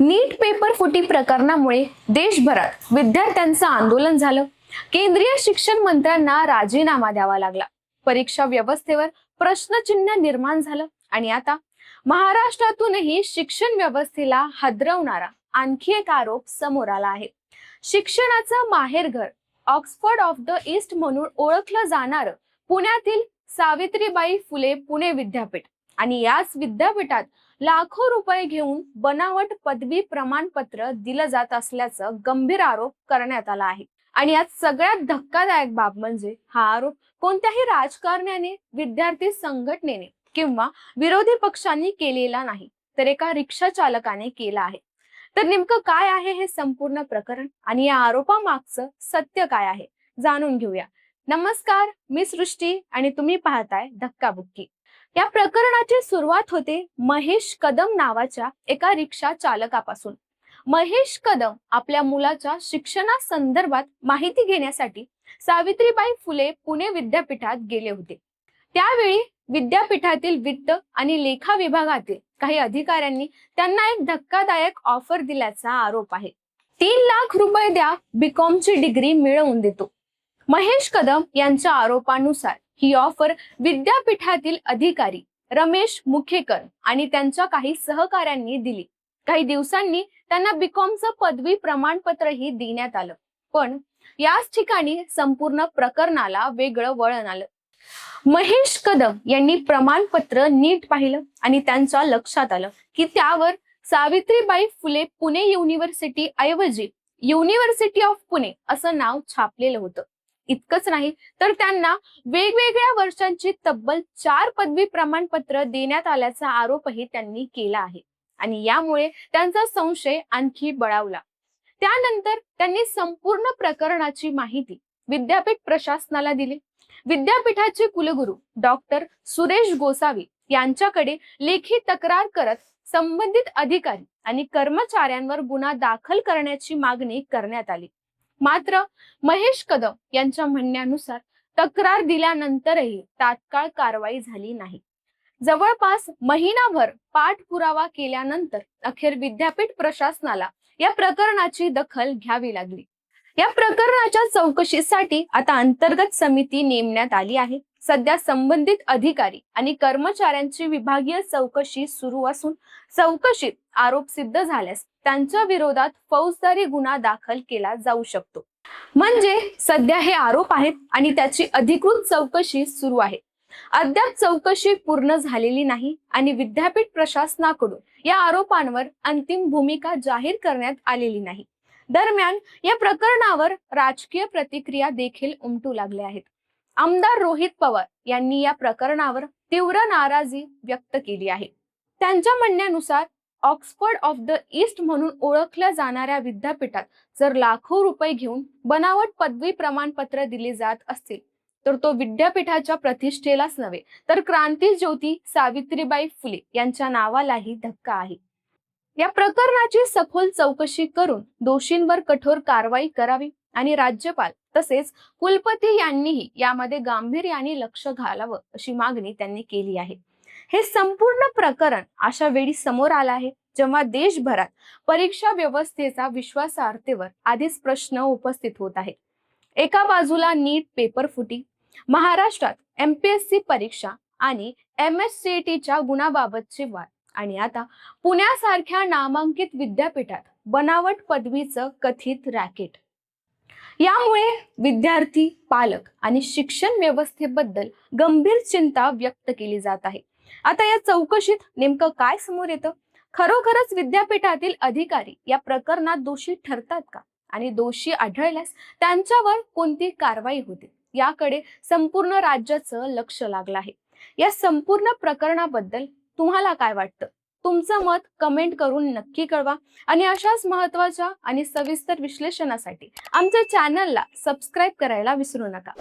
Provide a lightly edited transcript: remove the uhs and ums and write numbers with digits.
नीट paper फुटी प्रकरणामुळे देशभरात विद्यार्थ्यांचं आंदोलन झालं। केंद्रीय शिक्षण मंत्र्यांना राजीनामा द्यावा लागला। परीक्षा व्यवस्थेवर प्रश्नचिन्ह निर्माण झालं आणि आता महाराष्ट्रातूनही शिक्षण व्यवस्थेला हादरवणारा आणखी एक आरोप समोर आला आहे। शिक्षणाचं माहेरघर, ऑक्सफर्ड ऑफ द ईस्ट म्हणून ओळखलं जाणारं पुण्यातील सावित्रीबाई फुले पुणे विद्यापीठ आणि याच विद्यापीठात लाखो रुपये घेऊन बनावट पदवी प्रमाणपत्र दिलं जात असल्याचं गंभीर आरोप करण्यात आला आहे। आणि यात सगळ्यात धक्कादायक बाब म्हणजे हा आरोप कोणत्याही राजकारण्याने, विद्यार्थी संघटनेने किंवा विरोधी पक्षांनी केलेला नाही, तर एका रिक्षा चालकाने केला आहे। तर नेमकं काय आहे हे संपूर्ण प्रकरण आणि या आरोपामागचं सत्य काय आहे जाणून घेऊया। नमस्कार, मी सृष्टी आणि तुम्ही पाहताय धक्काबुक्की। या प्रकरणाची सुरुवात होते महेश कदम नावाच्या एका रिक्षा चालकापासून। महेश कदम आपल्या मुलाच्या शिक्षणासंदर्भात माहिती घेण्यासाठी सावित्रीबाई फुले पुणे विद्यापीठात गेले होते। त्यावेळी विद्यापीठातील वित्त आणि लेखा विभागातील काही अधिकाऱ्यांनी त्यांना एक धक्कादायक ऑफर दिल्याचा आरोप आहे। 3 लाख रुपये द्या, बीकॉमची डिग्री मिळवून देतो। महेश कदम यांच्या आरोपानुसार ही ऑफर विद्यापीठातील अधिकारी रमेश मुखेकर आणि त्यांच्या काही सहकाऱ्यांनी दिली। काही दिवसांनी त्यांना बीकॉमचं पदवी प्रमाणपत्रही देण्यात आलं। पण याच ठिकाणी संपूर्ण प्रकरणाला वेगळं वळण आलं। महेश कदम यांनी प्रमाणपत्र नीट पाहिलं आणि त्यांच्या लक्षात आलं की त्यावर सावित्रीबाई फुले पुणे युनिव्हर्सिटी ऐवजी युनिव्हर्सिटी ऑफ पुणे असं नाव छापलेलं होतं। इतकंच नाही तर त्यांना वेगवेगळ्या वर्षांची तब्बल 4 पदवी प्रमाणपत्र देण्यात आल्याचा आरोपही त्यांनी केला आहे आणि यामुळे त्यांचा संशय आणखी बळावला। त्यानंतर त्यांनी संपूर्ण प्रकरणाची माहिती विद्यापीठ प्रशासनाला दिली। विद्यापीठाचे कुलगुरू डॉक्टर सुरेश गोसावी यांच्याकडे लेखी तक्रार करत संबंधित अधिकारी आणि कर्मचाऱ्यांवर गुन्हा दाखल करण्याची मागणी करण्यात आली। मात्र महेश कदम यांच्या म्हणण्यानुसार तक्रार दिल्यानंतरही तात्काळ कारवाई झाली नाही। जवळपास महिनाभर पाठपुरावा केल्यानंतर अखेर विद्यापीठ प्रशासनाला या प्रकरणाची दखल घ्यावी लागली। या प्रकरणाच्या चौकशीसाठी आता अंतर्गत समिती नेमण्यात आली आहे। सध्या संबंधित अधिकारी आणि कर्मचाऱ्यांची विभागीय चौकशी सुरू असून चौकशीत आरोप सिद्ध झाल्यास त्यांच्या विरोधात फौजदारी गुन्हा दाखल केला जाऊ शकतो। म्हणजे सध्या हे आरोप आहेत आणि त्याची अधिकृत चौकशी सुरू आहे। अद्याप चौकशी पूर्ण झालेली नाही आणि विद्यापीठ प्रशासनाकडून या आरोपांवर अंतिम भूमिका जाहीर करण्यात आलेली नाही। दरम्यान या प्रकरणावर राजकीय प्रतिक्रिया देखील उमटू लागल्या आहेत। आमदार रोहित पवार यांनी या प्रकरणावर तीव्र नाराजी व्यक्त केली आहे। त्यांच्या म्हणण्यानुसार ऑक्सफर्ड ऑफ द ईस्ट म्हणून ओळखल्या जाणाऱ्या विद्यापीठात जर लाखो रुपये घेऊन बनावट पदवी प्रमाणपत्र दिले जात असतील तर तो विद्यापीठाच्या प्रतिष्ठेलाच नव्हे तर क्रांतीज्योती सावित्रीबाई फुले यांच्या नावालाही धक्का आहे। या प्रकरणाची सखोल चौकशी करून दोषींवर कठोर कारवाई करावी आणि राज्यपाल तसेच कुलपती यांनीही यामध्ये गांभीर्याने लक्ष घालावं अशी मागणी त्यांनी केली आहे। हे संपूर्ण प्रकरण अशा वेळी समोर आलं आहे जेव्हा देशभरात परीक्षा व्यवस्थेचा विश्वासार्हतेवर आधीच प्रश्न उपस्थित होत आहे। एका बाजूला नीट पेपर फुटी, महाराष्ट्रात MPSC परीक्षा आणि MSCETच्या गुणाबाबतचे वाद आणि आता पुण्यासारख्या नामांकित विद्यापीठात बनावट पदवीचं कथित रॅकेट। यामुळे विद्यार्थी, पालक आणि शिक्षण व्यवस्थेबद्दल गंभीर चिंता व्यक्त केली जात आहे। आता या चौकशीत नेमकं काय समोर येतं? खरोखरच विद्यापीठातील अधिकारी या प्रकरणात दोषी ठरतात का आणि दोषी आढळल्यास त्यांच्यावर कोणती कारवाई होते याकडे संपूर्ण राज्याचं लक्ष लागलं आहे। या संपूर्ण प्रकरणाबद्दल तुम्हाला काय वाटतं? तुमचं मत कमेंट करून नक्की कळवा आणि अशाच महत्त्वाच्या आणि सविस्तर विश्लेषणासाठी आमच्या चॅनलला सबस्क्राईब करायला विसरू नका।